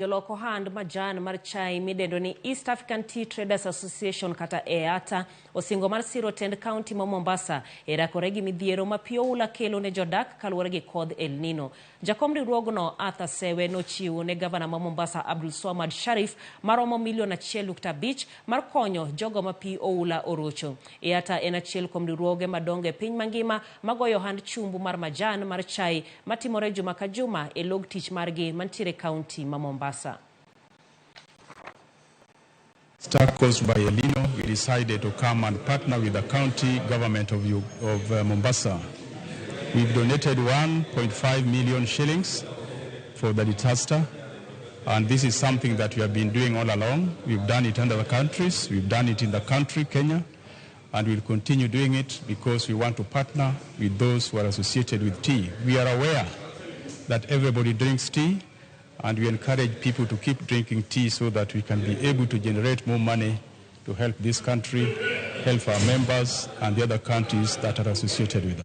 Joloko hand majan mar chai midendo ni East African Tea Traders Association kata EATA osingo mar siro tend county ma Mombasa erakore gi midhiero ma pi oula kelo ne jodak kaluwore gi kodh El Nino. Jakom riwruogno Arthur Sewe nochiwo ne gavana ma Mombasa Abdul Swamad Sharif maromo milion 1.5 mar konyo jogo ma pi oula orocho. EATA en achiel kuom riwruoge madongo e piny mangima magoyo hand chumbu mar majan mar chai matimore juma ka juma e log tich margi mantiere county ma Mombasa. Stuck caused by El Nino, we decided to come and partner with the county government of Mombasa. We've donated 1.5 million shillings for the disaster, and this is something that we have been doing all along. We've done it in other countries, we've done it in the country, Kenya, and we'll continue doing it because we want to partner with those who are associated with tea. We are aware that everybody drinks tea, and we encourage people to keep drinking tea so that we can be able to generate more money to help this country, help our members and the other countries that are associated with us.